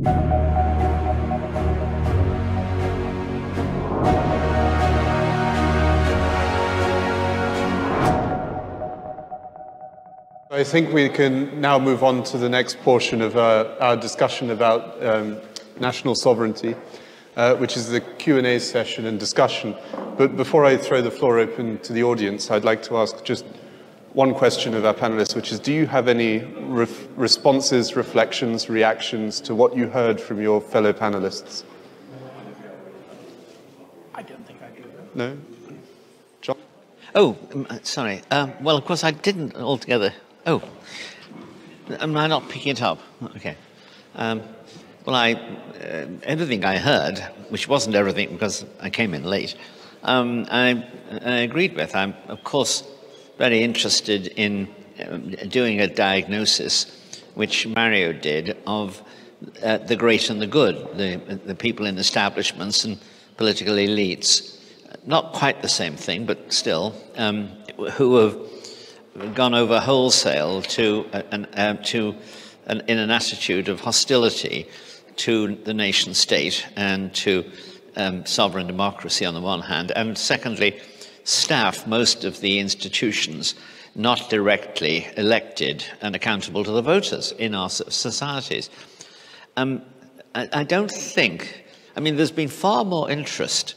I think we can now move on to the next portion of our discussion about national sovereignty, which is the Q&A session and discussion. But before I throw the floor open to the audience, I'd like to ask just one question of our panelists, which is, do you have any responses, reflections, reactions to what you heard from your fellow panelists? I don't think I do. No? John? Oh, sorry. Well, of course, I didn't altogether. Oh, am I not picking it up? Okay. Well, everything I heard, which wasn't everything because I came in late, I agreed with. I'm, of course, very interested in doing a diagnosis, which Mario did, of the great and the good, the people in establishments and political elites. Not quite the same thing, but still, who have gone over wholesale in an attitude of hostility to the nation state and to sovereign democracy on the one hand, and secondly, staff most of the institutions not directly elected and accountable to the voters in our societies. I don't think, I mean, there's been far more interest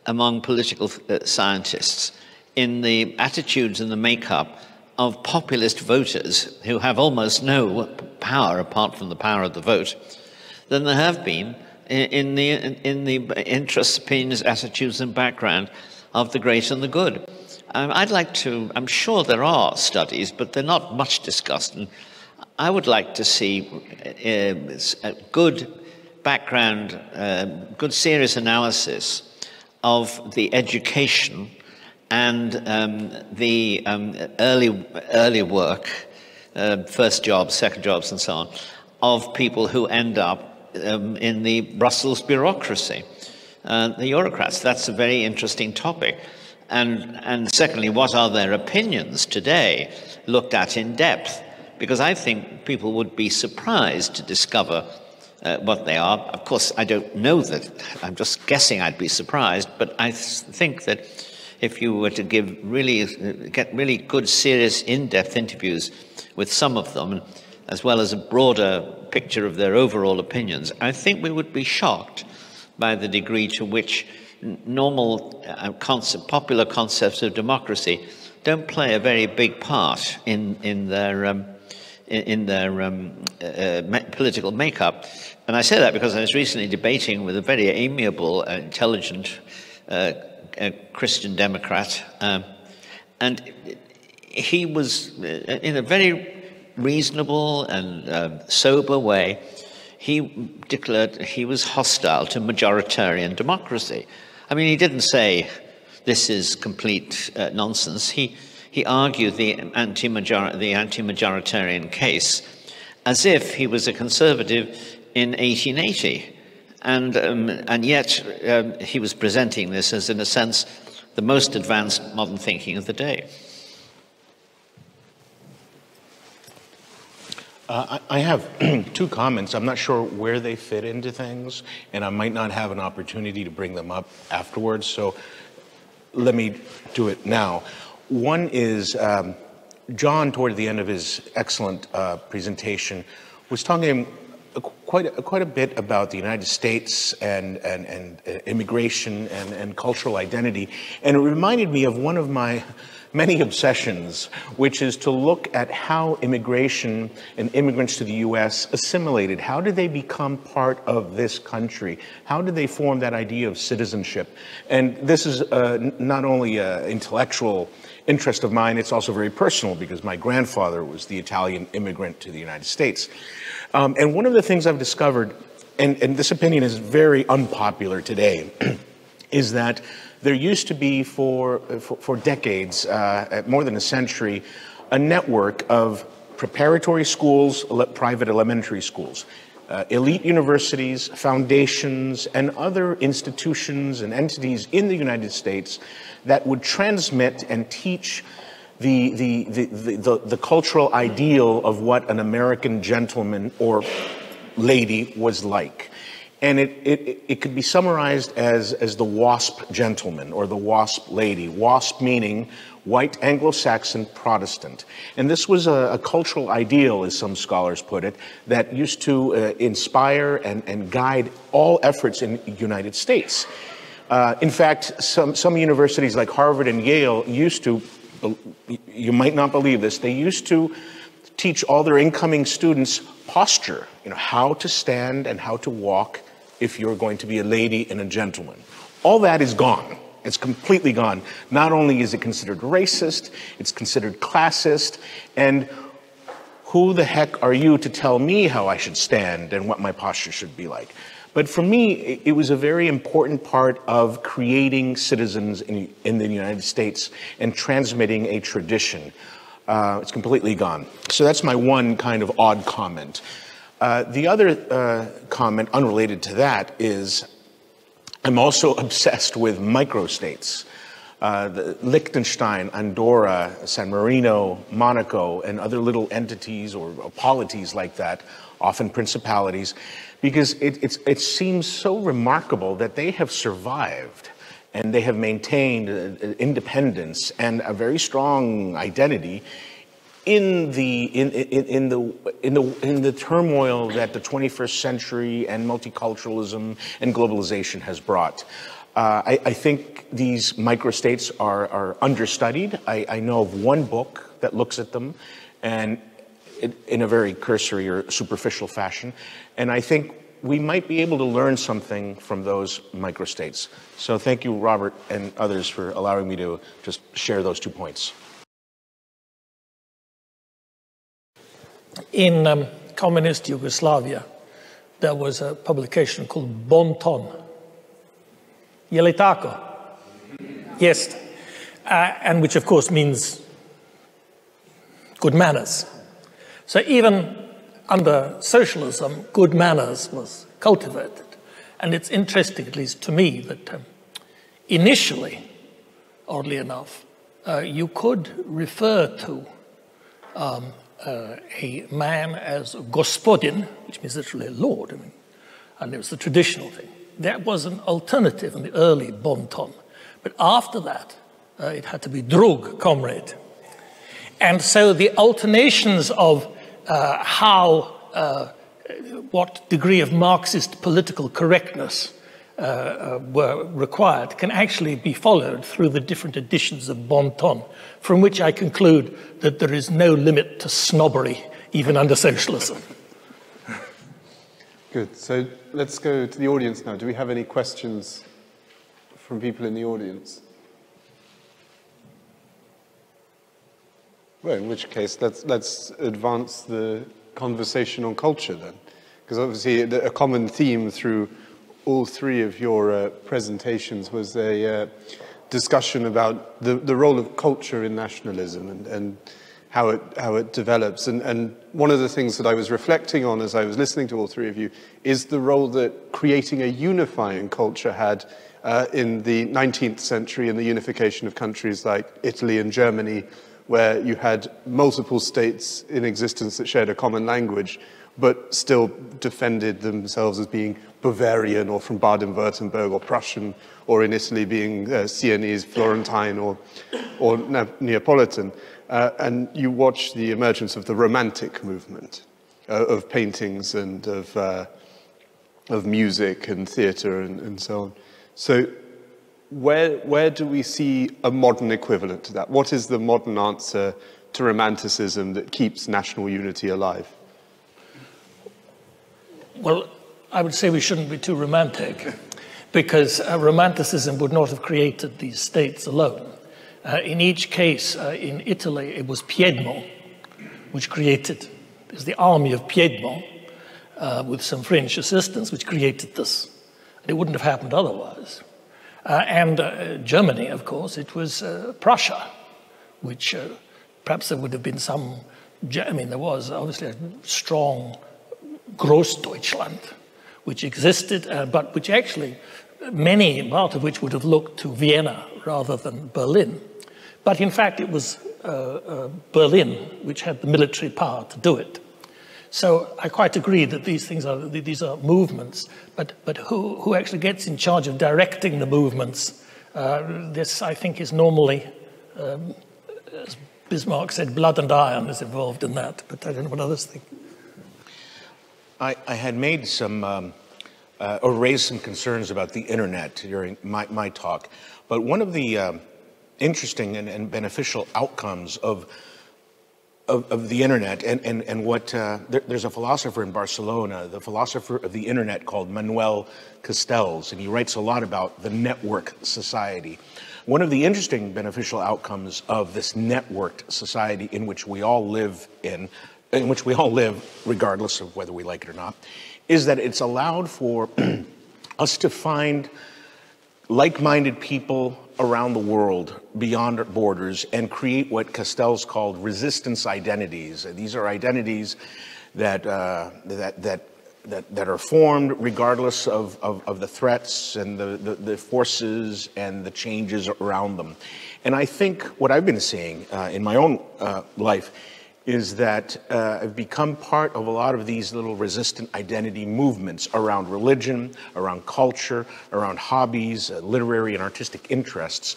among political scientists in the attitudes and the makeup of populist voters who have almost no power apart from the power of the vote than there have been in the interests, opinions, attitudes and background of the great and the good. I'd like to, I'm sure there are studies, but they're not much discussed, and I would like to see a good background, good serious analysis of the education and the early work, first jobs, second jobs, and so on, of people who end up in the Brussels bureaucracy, the bureaucrats. That's a very interesting topic. And secondly, what are their opinions today, looked at in depth? Because I think people would be surprised to discover what they are. Of course, I don't know that. I'm just guessing I'd be surprised, but I think that if you were to get really good, serious, in-depth interviews with some of them, as well as a broader picture of their overall opinions, I think we would be shocked by the degree to which normal popular concepts of democracy don't play a very big part in their political makeup. And I say that because I was recently debating with a very amiable, intelligent Christian Democrat, and he was, in a very reasonable and sober way, he declared he was hostile to majoritarian democracy. I mean, he didn't say this is complete nonsense. He argued the anti-majoritarian case as if he was a conservative in 1880. And yet he was presenting this as, in a sense, the most advanced modern thinking of the day. I have two comments. I'm not sure where they fit into things, and I might not have an opportunity to bring them up afterwards, so let me do it now. One is, John, toward the end of his excellent presentation, was talking quite a bit about the United States and immigration and cultural identity, and it reminded me of one of my many obsessions, which is to look at how immigration and immigrants to the U.S. assimilated. How did they become part of this country? How did they form that idea of citizenship? And this is not only an intellectual interest of mine, it's also very personal, because my grandfather was the Italian immigrant to the United States. And one of the things I've discovered, and this opinion is very unpopular today, is that there used to be for decades, more than a century, a network of preparatory schools, private elementary schools, elite universities, foundations, and other institutions and entities in the United States that would transmit and teach the cultural ideal of what an American gentleman or lady was like. And it could be summarized as the WASP gentleman or the WASP lady. WASP meaning white Anglo-Saxon Protestant. And this was a cultural ideal, as some scholars put it, that used to inspire and guide all efforts in the United States. In fact, some universities like Harvard and Yale used to, you might not believe this, they used to teach all their incoming students posture, how to stand and how to walk if you're going to be a lady and a gentleman. All that is gone. It's completely gone. Not only is it considered racist, it's considered classist, and who the heck are you to tell me how I should stand and what my posture should be like? But for me, it was a very important part of creating citizens in the United States and transmitting a tradition. It's completely gone. So that's my one kind of odd comment. The other comment unrelated to that is I'm also obsessed with microstates. Liechtenstein, Andorra, San Marino, Monaco, and other little entities or polities like that, often principalities, because it seems so remarkable that they have survived and they have maintained independence and a very strong identity in the turmoil that the 21st century and multiculturalism and globalization has brought. I think these microstates are understudied. I know of one book that looks at them, and in a very cursory or superficial fashion, and I think we might be able to learn something from those microstates. So thank you, Robert, and others for allowing me to just share those 2 points. In communist Yugoslavia, there was a publication called Bon Ton. Je li tako? Yes. And which, of course, means good manners. So even under socialism, good manners was cultivated. And it's interesting, at least to me, that initially, oddly enough, you could refer to a man as gospodin, which means literally lord, and it was the traditional thing. That was an alternative in the early Bon Ton. But after that, it had to be drug, comrade. And so the alternations of what degree of Marxist political correctness were required can actually be followed through the different editions of Bon Ton, from which I conclude that there is no limit to snobbery, even under socialism. Good. So let's go to the audience now. Do we have any questions from people in the audience? Well, in which case, let's advance the conversation on culture then. Because obviously a common theme through all three of your presentations was a discussion about the role of culture in nationalism and how it develops. And one of the things that I was reflecting on as I was listening to all three of you is the role that creating a unifying culture had in the 19th century in the unification of countries like Italy and Germany, where you had multiple states in existence that shared a common language, but still defended themselves as being Bavarian or from Baden-Württemberg or Prussian, or in Italy being Sienese, Florentine, or Neapolitan. And you watch the emergence of the Romantic movement, of paintings and of music and theatre and so on. So where do we see a modern equivalent to that? What is the modern answer to Romanticism that keeps national unity alive? Well, I would say we shouldn't be too romantic, because Romanticism would not have created these states alone. In each case, in Italy, it was Piedmont, which created, there's the army of Piedmont, with some French assistance, which created this. It wouldn't have happened otherwise. And Germany, of course, it was Prussia, which perhaps there would have been some, there was obviously a strong Großdeutschland, which existed, but which actually, part of which would have looked to Vienna rather than Berlin. But in fact, it was Berlin which had the military power to do it. So I quite agree that these are movements, but who actually gets in charge of directing the movements? This, I think, is normally, as Bismarck said, blood and iron is involved in that, but I don't know what others think. I had made some, or raised some concerns about the internet during my talk, but one of the interesting and beneficial outcomes of the internet and what, there's a philosopher in Barcelona, the philosopher of the internet called Manuel Castells, and he writes a lot about the network society. One of the interesting beneficial outcomes of this networked society in which we all live regardless of whether we like it or not, is that it's allowed for us to find like-minded people around the world beyond our borders and create what Castells called resistance identities. These are identities that are formed regardless of the threats and the forces and the changes around them. And I think what I've been seeing in my own life is that I've become part of a lot of these little resistant identity movements around religion, around culture, around hobbies, literary and artistic interests.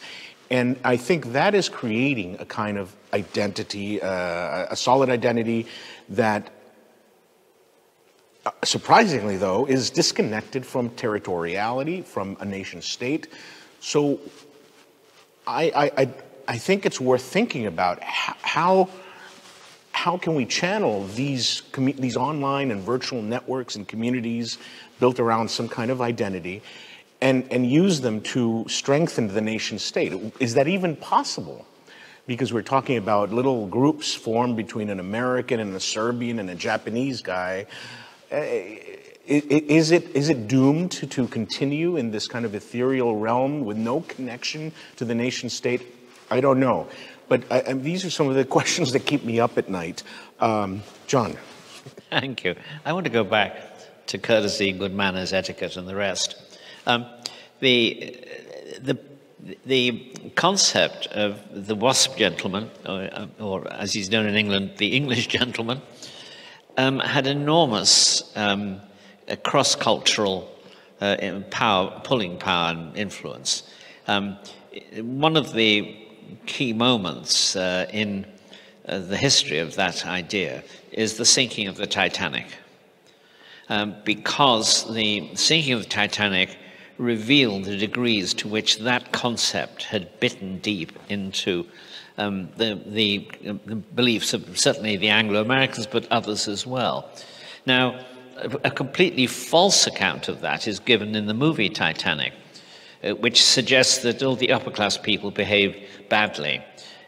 And I think that is creating a kind of identity, a solid identity that, surprisingly though, is disconnected from territoriality, from a nation state. So I think it's worth thinking about how can we channel these online and virtual networks and communities built around some kind of identity and use them to strengthen the nation state? Is that even possible? Because we're talking about little groups formed between an American and a Serbian and a Japanese guy. Is it doomed to continue in this kind of ethereal realm with no connection to the nation state? I don't know. But these are some of the questions that keep me up at night. John. Thank you. I want to go back to courtesy, good manners, etiquette, and the rest. The concept of the WASP gentleman, or as he's known in England, the English gentleman, had enormous cross-cultural pulling power and influence. One of the key moments in the history of that idea is the sinking of the Titanic, because the sinking of the Titanic revealed the degrees to which that concept had bitten deep into the beliefs of certainly the Anglo-Americans, but others as well. Now, a completely false account of that is given in the movie Titanic, which suggests that all the upper-class people behave badly.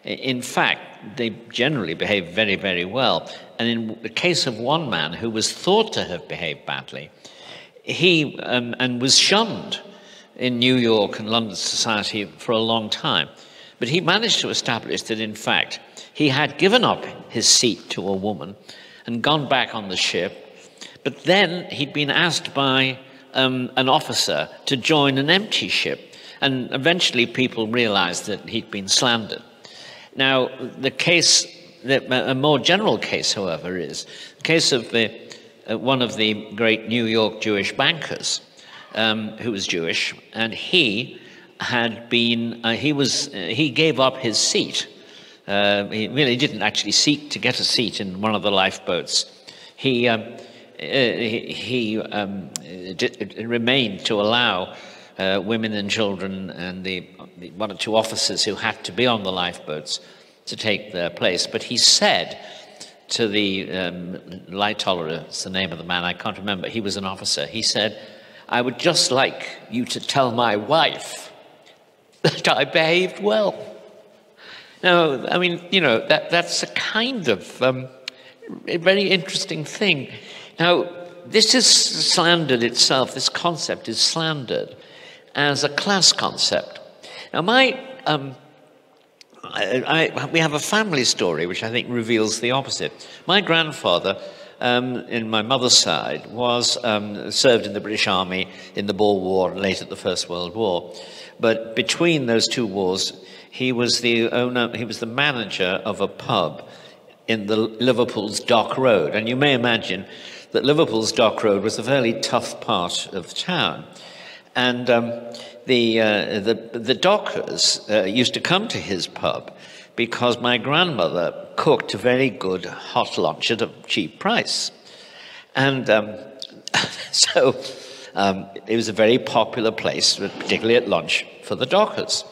In fact, they generally behave very, very well. And in the case of one man who was thought to have behaved badly, he and was shunned in New York and London society for a long time. But he managed to establish that, in fact, he had given up his seat to a woman and gone back on the ship, but then he'd been asked by an officer to join an empty ship, and eventually people realized that he'd been slandered. Now, the case, a more general case, however, is the case of one of the great New York Jewish bankers, who was Jewish, and he had been, he gave up his seat. He really didn't actually seek to get a seat in one of the lifeboats. He remained to allow women and children and the one or two officers who had to be on the lifeboats to take their place. But he said to the light-toller, it's the name of the man, I can't remember, he was an officer, he said, "I would just like you to tell my wife that I behaved well." Now, I mean, you know, that's a kind of a very interesting thing. Now, this is slandered itself, this concept is slandered as a class concept. Now, we have a family story which I think reveals the opposite. My grandfather, in my mother's side, was served in the British Army in the Boer War, late at the First World War. But between those two wars, he was the owner, he was the manager of a pub in the Liverpool's Dock Road. And you may imagine that Liverpool's Dock Road was a fairly tough part of town. And the dockers used to come to his pub because my grandmother cooked a very good hot lunch at a cheap price. And so it was a very popular place, particularly at lunch, for the dockers.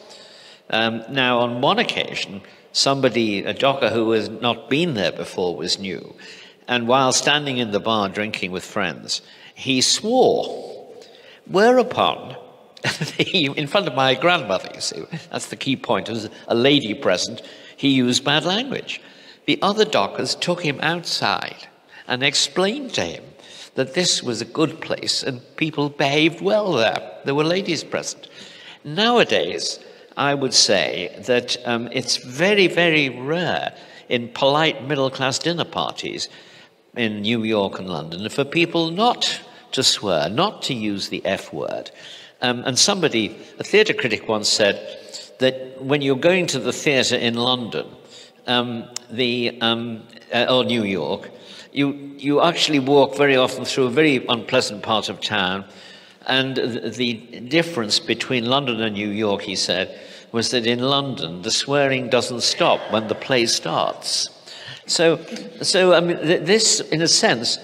Now, on one occasion, a docker who had not been there before, was new. And while standing in the bar drinking with friends, he swore. Whereupon, in front of my grandmother, you see, that's the key point, there was a lady present, he used bad language. The other dockers took him outside and explained to him that this was a good place and people behaved well there. There were ladies present. Nowadays, I would say that it's very, very rare in polite middle-class dinner parties in New York and London for people not to swear, not to use the F word. And a theatre critic once said that when you're going to the theatre in London or New York, you actually walk very often through a very unpleasant part of town. And the difference between London and New York, he said, was that in London, the swearing doesn't stop when the play starts. So I mean, this, in a sense,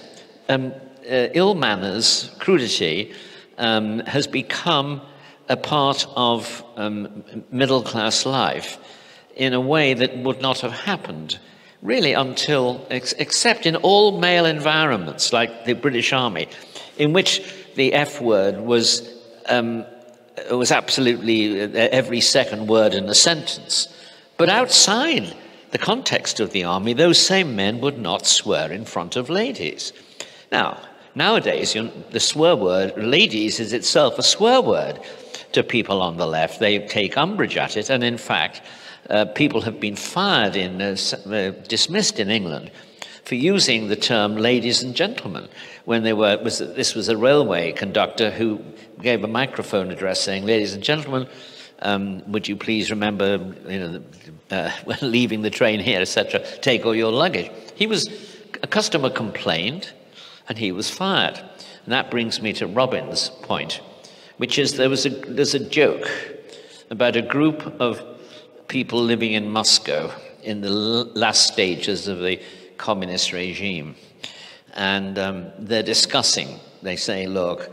ill manners, crudity, has become a part of middle-class life in a way that would not have happened really until, except in all male environments like the British Army, in which the F word was absolutely every second word in a sentence. But outside the context of the army, those same men would not swear in front of ladies. Now, nowadays, the swear word, ladies, is itself a swear word to people on the left. They take umbrage at it, and in fact, people have been fired dismissed in England for using the term ladies and gentlemen when this was a railway conductor who gave a microphone address saying, "Ladies and gentlemen, would you please remember, when leaving the train here, etc., take all your luggage." A customer complained, and he was fired. And that brings me to Robin's point, which is there's a joke about a group of people living in Moscow in the last stages of the communist regime. And they're discussing, they say, look,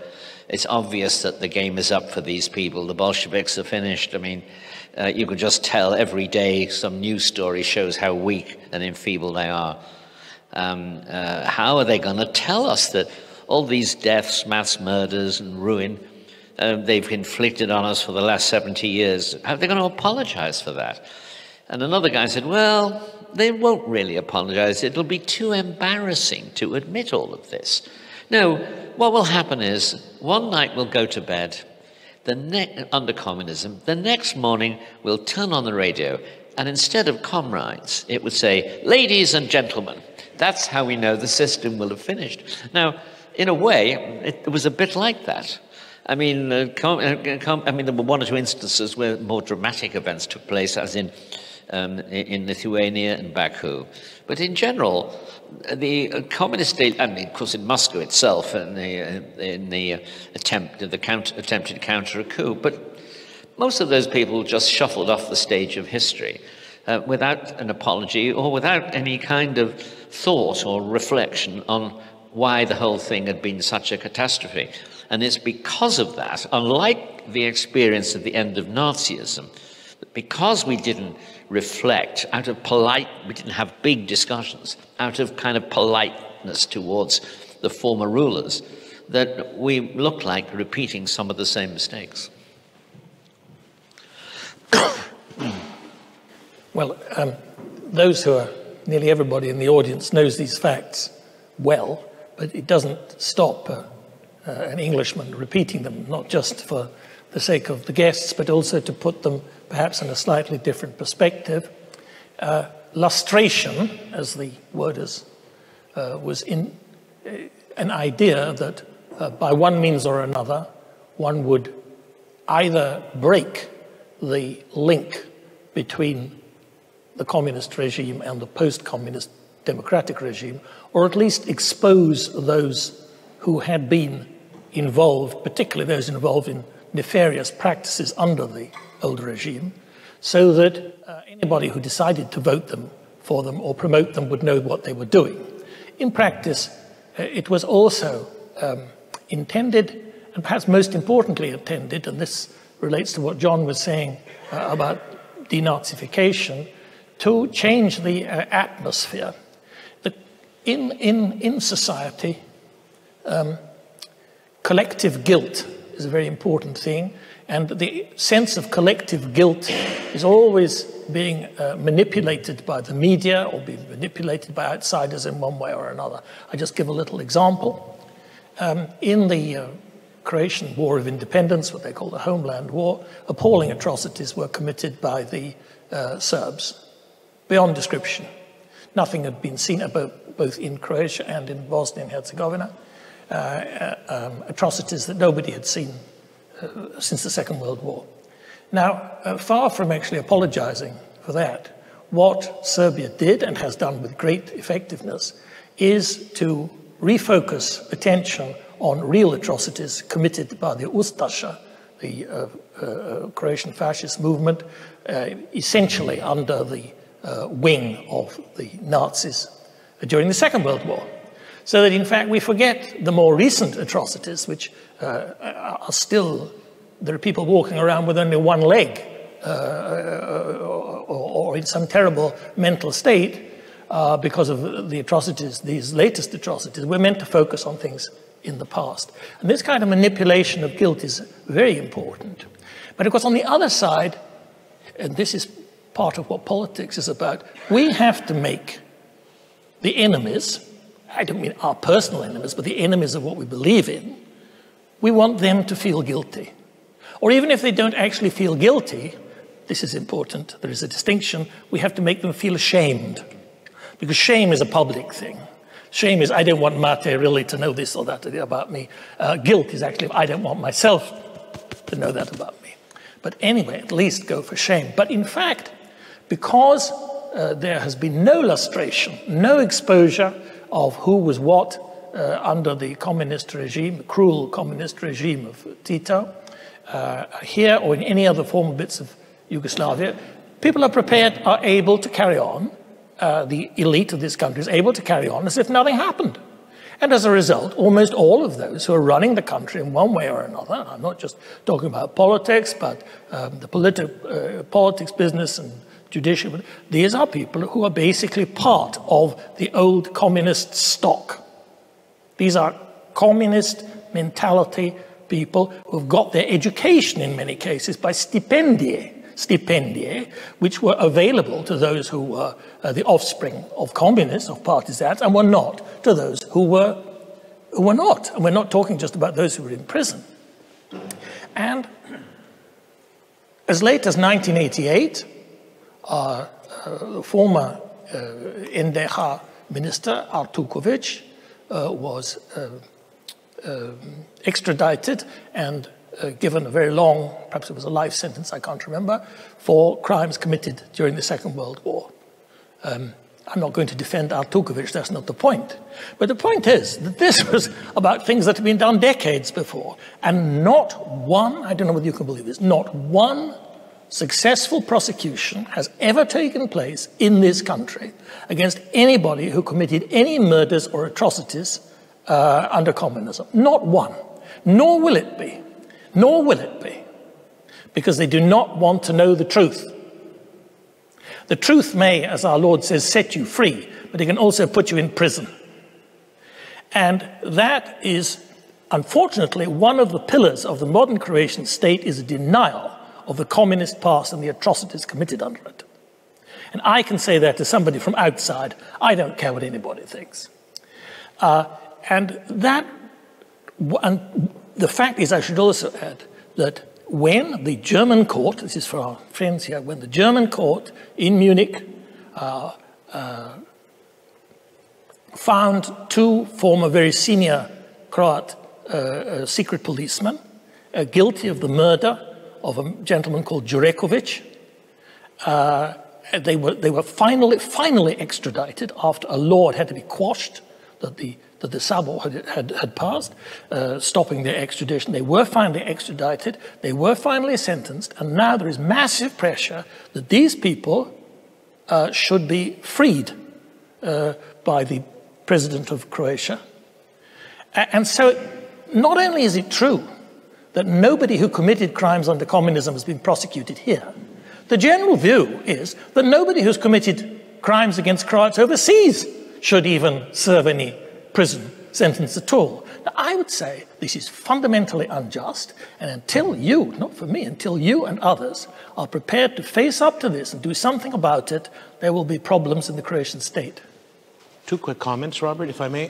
it's obvious that the game is up for these people. The Bolsheviks are finished. I mean, you could just tell every day some news story shows how weak and enfeebled they are. How are they going to tell us that all these deaths, mass murders and ruin they've inflicted on us for the last 70 years, how are they going to apologize for that? And another guy said, well, they won't really apologize. It'll be too embarrassing to admit all of this. No, what will happen is one night we'll go to bed under communism. The next morning we'll turn on the radio, and instead of comrades, it would say, ladies and gentlemen. That's how we know the system will have finished. Now, in a way, it was a bit like that. I mean, there were one or two instances where more dramatic events took place, as in Lithuania and Baku. But in general, the communist state, I mean, of course, in Moscow itself, in the attempted counter coup, but most of those people just shuffled off the stage of history without an apology or without any kind of thought or reflection on why the whole thing had been such a catastrophe. And it's because of that, unlike the experience at the end of Nazism, because we didn't reflect we didn't have big discussions, out of kind of politeness towards the former rulers, that we looked like repeating some of the same mistakes. Well, those who are, nearly everybody in the audience knows these facts well, but it doesn't stop an Englishman repeating them, not just for the sake of the guests, but also to put them perhaps in a slightly different perspective. Lustration, as the word is, was an idea that by one means or another, one would either break the link between the communist regime and the post-communist democratic regime, or at least expose those who had been involved, particularly those involved in nefarious practices under the old regime, so that anybody who decided to vote for them or promote them would know what they were doing. In practice, it was also intended, and perhaps most importantly intended, and this relates to what John was saying about denazification, to change the atmosphere. In society, collective guilt is a very important thing, and the sense of collective guilt is always being manipulated by the media or being manipulated by outsiders in one way or another. I just give a little example. In the Croatian War of Independence, what they call the Homeland War, appalling atrocities were committed by the Serbs, beyond description. Nothing had been seen both in Croatia and in Bosnia and Herzegovina. Atrocities that nobody had seen since the Second World War. Now, far from actually apologizing for that, what Serbia did and has done with great effectiveness is to refocus attention on real atrocities committed by the Ustaša, the Croatian fascist movement, essentially under the wing of the Nazis during the Second World War. So that, in fact, we forget the more recent atrocities, which are still, there are people walking around with only one leg or in some terrible mental state because of the atrocities, these latest atrocities. We're meant to focus on things in the past. And this kind of manipulation of guilt is very important. But of course, on the other side, and this is part of what politics is about, we have to make the enemies, I don't mean our personal enemies, but the enemies of what we believe in, we want them to feel guilty. Or even if they don't actually feel guilty, this is important, there is a distinction, we have to make them feel ashamed. Because shame is a public thing. Shame is, I don't want Mate really to know this or that about me. Guilt is actually, I don't want myself to know that about me. But anyway, at least go for shame. But in fact, because there has been no lustration, no exposure of who was what under the communist regime, the cruel communist regime of Tito, here or in any other former bits of Yugoslavia, people are able to carry on, the elite of this country is able to carry on as if nothing happened. And as a result, almost all of those who are running the country in one way or another, I'm not just talking about politics, but the politics, business, and judicial, these are people who are basically part of the old communist stock. These are communist mentality people who've got their education in many cases by stipendiae, which were available to those who were the offspring of communists, of partisans, and were not to those who were not. And we're not talking just about those who were in prison. And as late as 1988, our former NDH minister, Artukovic, was extradited and given a very long, perhaps it was a life sentence, I can't remember, for crimes committed during the Second World War. I'm not going to defend Artukovic, that's not the point. But the point is that this was about things that had been done decades before, and not one, I don't know whether you can believe this, not one successful prosecution has ever taken place in this country against anybody who committed any murders or atrocities under communism. Not one. Nor will it be. Nor will it be. Because they do not want to know the truth. The truth may, as our Lord says, set you free, but it can also put you in prison. And that is, unfortunately, one of the pillars of the modern Croatian state is a denial of the communist past and the atrocities committed under it. And I can say that to somebody from outside. I don't care what anybody thinks. And the fact is, I should also add, that when the German court, this is for our friends here, when the German court in Munich found two former very senior Croat secret policemen guilty of the murder of a gentleman called Jurekovic, They were finally extradited after a law had to be quashed that the Sabo had passed, stopping their extradition. They were finally extradited, they were finally sentenced, and now there is massive pressure that these people should be freed by the president of Croatia. And so not only is it true that nobody who committed crimes under communism has been prosecuted here, the general view is that nobody who's committed crimes against Croats overseas should even serve any prison sentence at all. Now, I would say this is fundamentally unjust, and until you, not for me, until you and others are prepared to face up to this and do something about it, there will be problems in the Croatian state. Two quick comments, Robert, if I may.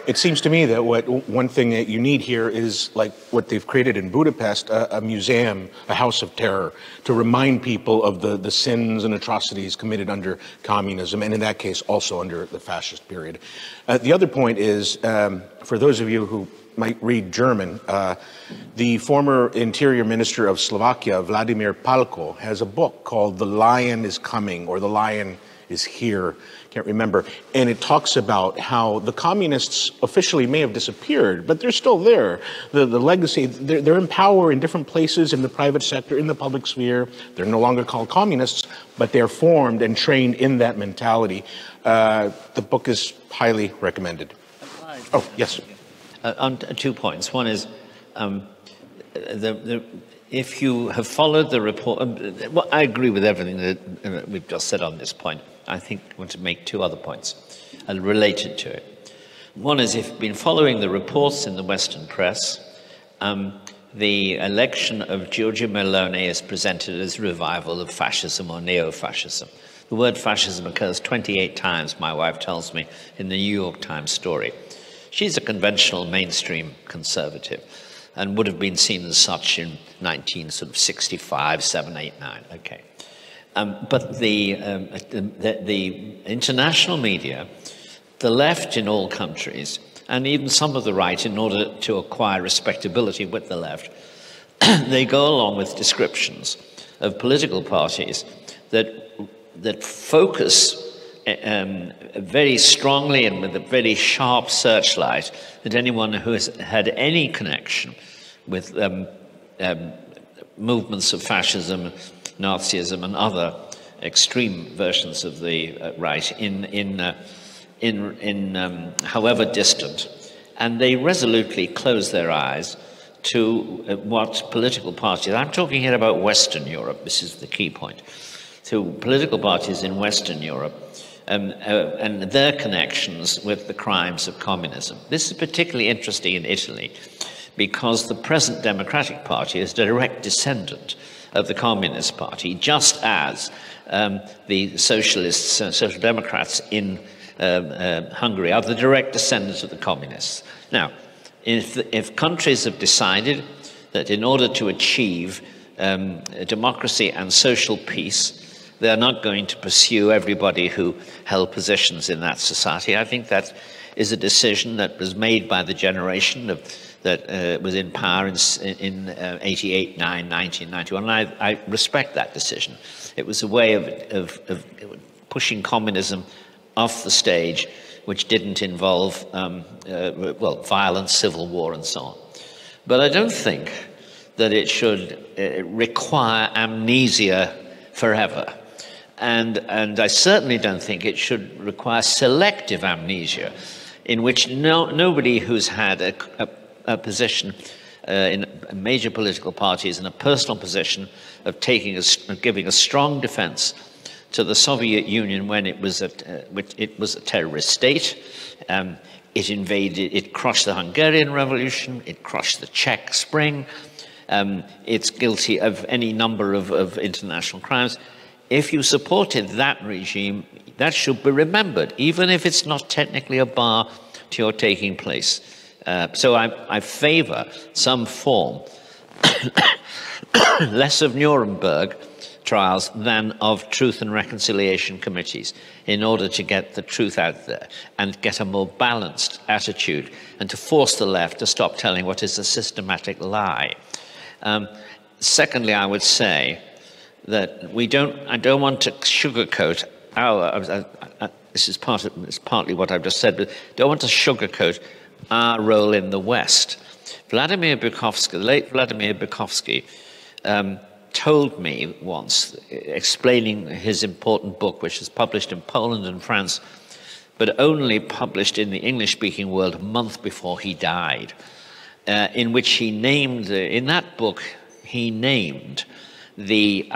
It seems to me that one thing that you need here is like what they've created in Budapest, a museum, a house of terror, to remind people of the sins and atrocities committed under communism, and in that case also under the fascist period. The other point is, for those of you who might read German, the former Interior Minister of Slovakia, Vladimir Palko, has a book called The Lion is Coming, or The Lion is Here, can't remember, and it talks about how the communists officially may have disappeared, but they're still there. The legacy, they're in power in different places in the private sector, in the public sphere. They're no longer called communists, but they're formed and trained in that mentality. The book is highly recommended. Oh, yes. On 2 points. One is, if you have followed the report, well, I agree with everything that we've just said on this point. I think I want to make 2 other points related to it. One is, if you've been following the reports in the Western press, the election of Giorgia Meloni is presented as revival of fascism or neo-fascism. The word fascism occurs 28 times, my wife tells me, in the New York Times story. She's a conventional mainstream conservative and would have been seen as such in 1965, 7, 8, 9. Okay. But the international media, the left in all countries, and even some of the right, in order to acquire respectability with the left, they go along with descriptions of political parties that focus very strongly and with a very sharp searchlight that anyone who has had any connection with movements of fascism, Nazism, and other extreme versions of the right, however distant, and they resolutely close their eyes to what political parties. I'm talking here about Western Europe. This is the key point. To political parties in Western Europe and their connections with the crimes of communism. This is particularly interesting in Italy because the present Democratic Party is a direct descendant of the Communist Party, just as the socialists, social democrats in Hungary are the direct descendants of the communists. Now, if countries have decided that in order to achieve democracy and social peace, they're not going to pursue everybody who held positions in that society, I think that is a decision that was made by the generation that was in power in 88, 9, 1991, and I respect that decision. It was a way of pushing communism off the stage, which didn't involve, violence, civil war, and so on. But I don't think that it should require amnesia forever. And I certainly don't think it should require selective amnesia, in which nobody who's had a position in major political parties in a personal position of giving a strong defense to the Soviet Union when it was a terrorist state. It crushed the Hungarian Revolution, it crushed the Czech Spring, it's guilty of any number of international crimes. If you supported that regime, that should be remembered, even if it's not technically a bar to your taking place. So I favor some form, less of Nuremberg trials than of truth and reconciliation committees, in order to get the truth out there and get a more balanced attitude and to force the left to stop telling what is a systematic lie. Secondly, I would say that I don't want to sugarcoat this is partly what I've just said, but don't want to sugarcoat our role in the West. Vladimir Bukovsky, the late Vladimir Bukovsky, told me once, explaining his important book, which is published in Poland and France, but only published in the English-speaking world a month before he died, in which he named, in that book, he named the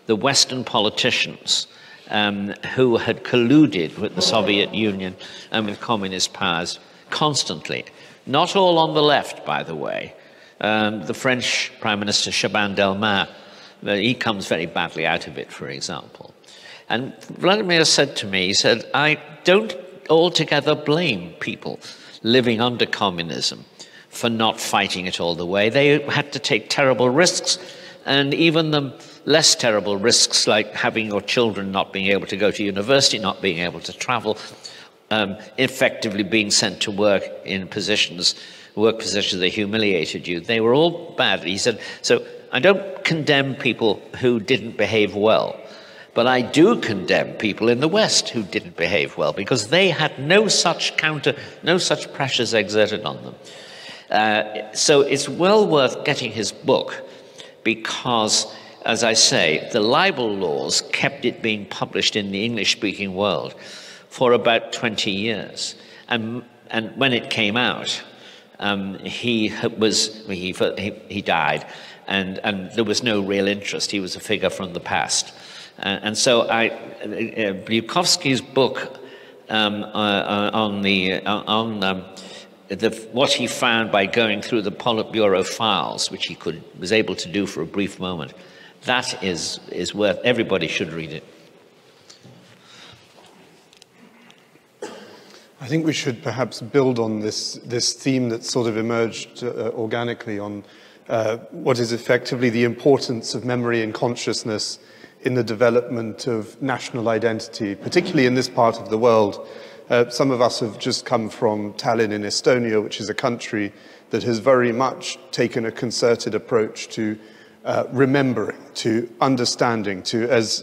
Western politicians who had colluded with the Soviet Union and with communist powers constantly. Not all on the left, by the way. The French Prime Minister Chaban-Delmas, he comes very badly out of it, for example. And Vladimir said to me, he said, I don't altogether blame people living under communism for not fighting it all the way. They had to take terrible risks, and even the less terrible risks, like having your children not being able to go to university, not being able to travel, effectively being sent to work in work positions that humiliated you. They were all bad. He said, so I don't condemn people who didn't behave well, but I do condemn people in the West who didn't behave well, because they had no such pressures exerted on them. So it's well worth getting his book, because, as I say, the libel laws kept it being published in the English-speaking world for about 20 years. And when it came out, he died, and there was no real interest. He was a figure from the past. And so Bukovsky's book on what he found by going through the Politburo files, which he was able to do for a brief moment, that is worth, everybody should read it. I think we should perhaps build on this theme that sort of emerged organically on what is effectively the importance of memory and consciousness in the development of national identity, particularly in this part of the world. Some of us have just come from Tallinn in Estonia, which is a country that has very much taken a concerted approach to remembering, to understanding, to, as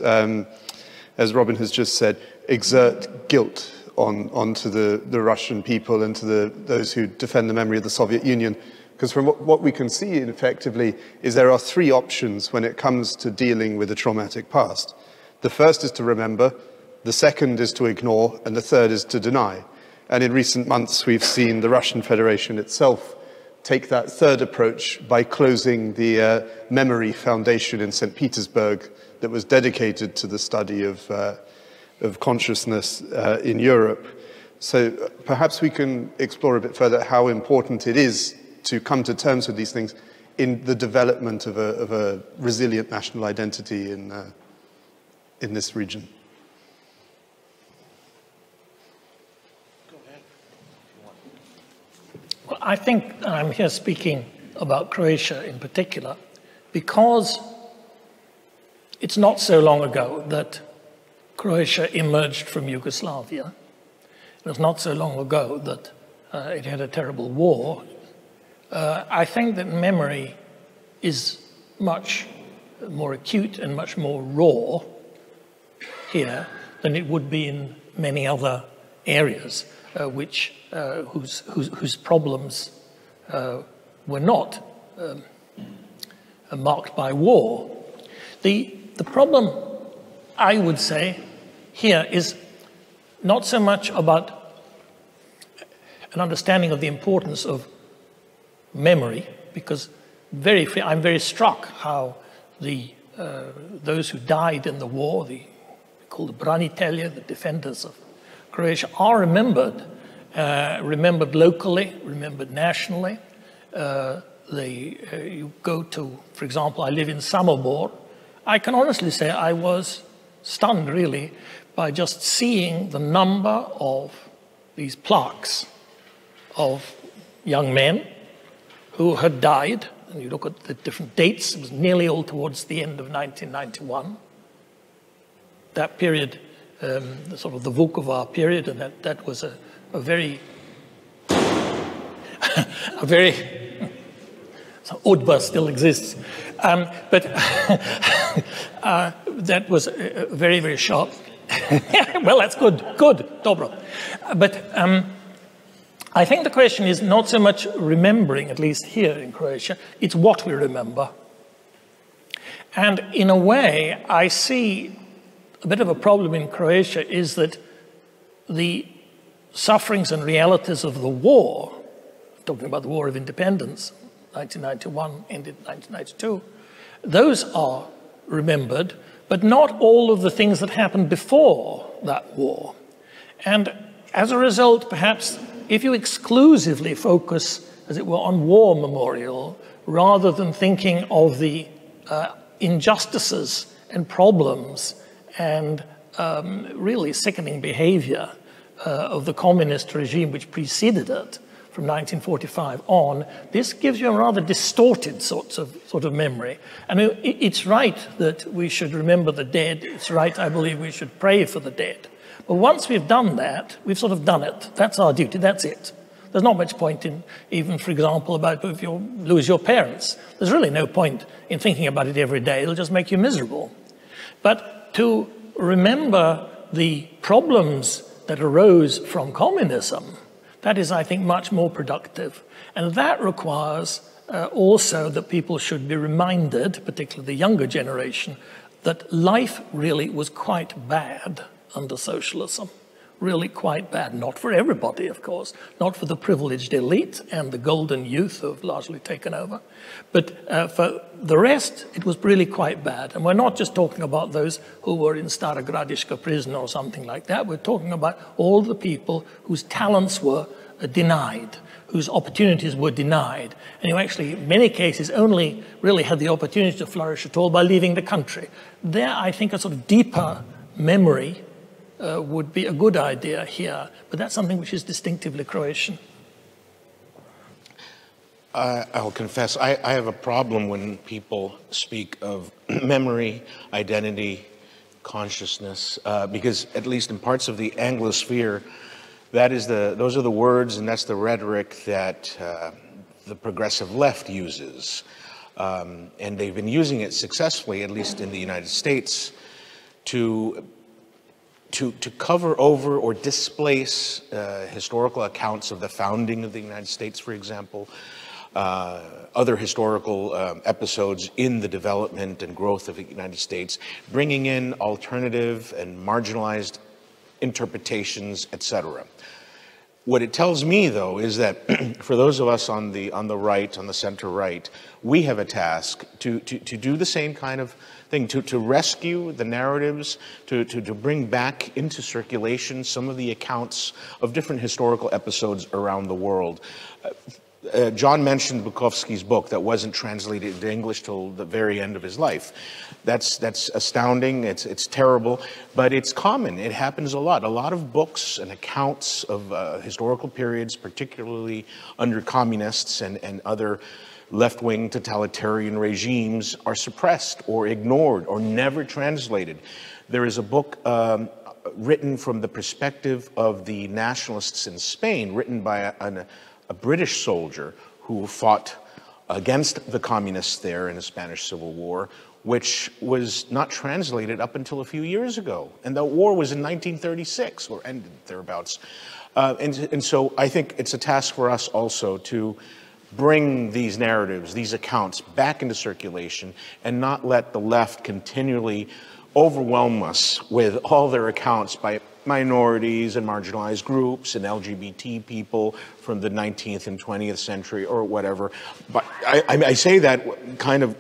Robin has just said, exert guilt onto the Russian people and to those who defend the memory of the Soviet Union. Because from what we can see, effectively, is there are three options when it comes to dealing with a traumatic past. The first is to remember, the second is to ignore, and the third is to deny. And in recent months, we've seen the Russian Federation itself take that third approach by closing the Memory Foundation in St. Petersburg that was dedicated to the study of consciousness in Europe. So perhaps we can explore a bit further how important it is to come to terms with these things in the development of a resilient national identity in this region. Go ahead. Well, I think I'm here speaking about Croatia in particular because it's not so long ago that Croatia emerged from Yugoslavia. It was not so long ago that it had a terrible war. I think that memory is much more acute and much more raw here than it would be in many other areas whose problems were not marked by war. The problem, I would say, here is not so much about an understanding of the importance of memory, because I'm very struck how those who died in the war, called the branitelja, the defenders of Croatia, are remembered locally, remembered nationally. You go to, for example, I live in Samobor. I can honestly say I was stunned, really, by just seeing the number of these plaques of young men who had died. And you look at the different dates, it was nearly all towards the end of 1991. That period, sort of the Vukovar period, and that was a very, so UDBA still exists. But that was very, very sharp. Well, that's good. Good, dobro. But I think the question is not so much remembering, at least here in Croatia, it's what we remember. And in a way, I see a bit of a problem in Croatia is that the sufferings and realities of the war, talking about the War of Independence, 1991, ended 1992, those are remembered, but not all of the things that happened before that war. And as a result, perhaps, if you exclusively focus, as it were, on war memorial, rather than thinking of the injustices and problems and really sickening behavior of the communist regime which preceded it from 1945 on, this gives you a rather distorted sort of memory. I mean, it's right that we should remember the dead. It's right, I believe, we should pray for the dead. But once we've done that, we've sort of done it. That's our duty, that's it. There's not much point in, even, for example, about if you lose your parents. There's really no point in thinking about it every day. It'll just make you miserable. But to remember the problems that arose from communism, that is, I think, much more productive. And that requires also that people should be reminded, particularly the younger generation, that life really was quite bad under socialism. Really quite bad. Not for everybody, of course. Not for the privileged elite and the golden youth who have largely taken over. But for the rest, it was really quite bad. And we're not just talking about those who were in Stara Gradiška prison or something like that. We're talking about all the people whose talents were denied, whose opportunities were denied. And who actually, in many cases, only really had the opportunity to flourish at all by leaving the country. There, I think, a sort of deeper memory would be a good idea here, but that's something which is distinctively Croatian. I'll confess, I have a problem when people speak of memory, identity, consciousness, because at least in parts of the Anglosphere, those are the words and that's the rhetoric that the progressive left uses. And they've been using it successfully, at least in the United States, to cover over or displace historical accounts of the founding of the United States, for example, other historical episodes in the development and growth of the United States, bringing in alternative and marginalized interpretations, etc. What it tells me, though, is that for those of us on the right, on the center right, we have a task to do the same kind of thing, to rescue the narratives, to bring back into circulation some of the accounts of different historical episodes around the world. John mentioned Bukowski's book that wasn't translated into English till the very end of his life. That's astounding, it's terrible, but it's common, it happens a lot. A lot of books and accounts of historical periods, particularly under communists and other left-wing totalitarian regimes, are suppressed or ignored or never translated. There is a book written from the perspective of the nationalists in Spain, written by a British soldier who fought against the communists there in the Spanish Civil War, which was not translated up until a few years ago. And the war was in 1936, or ended thereabouts. And so I think it's a task for us also to bring these narratives, these accounts back into circulation and not let the left continually overwhelm us with all their accounts by minorities and marginalized groups and LGBT people from the 19th and 20th century or whatever. But I say that kind of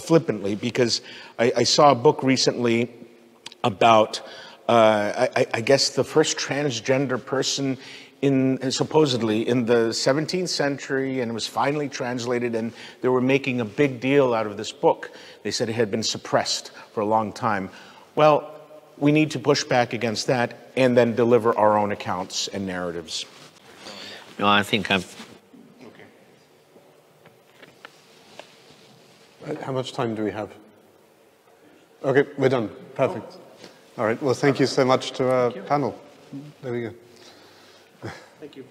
flippantly because I saw a book recently about, I guess, the first transgender person supposedly in the 17th century, and it was finally translated, and they were making a big deal out of this book. They said it had been suppressed for a long time. Well, we need to push back against that and then deliver our own accounts and narratives. No, I think I've... Okay. How much time do we have? Okay, we're done. Perfect. All right, well, thank you so much to our panel. There we go. Thank you.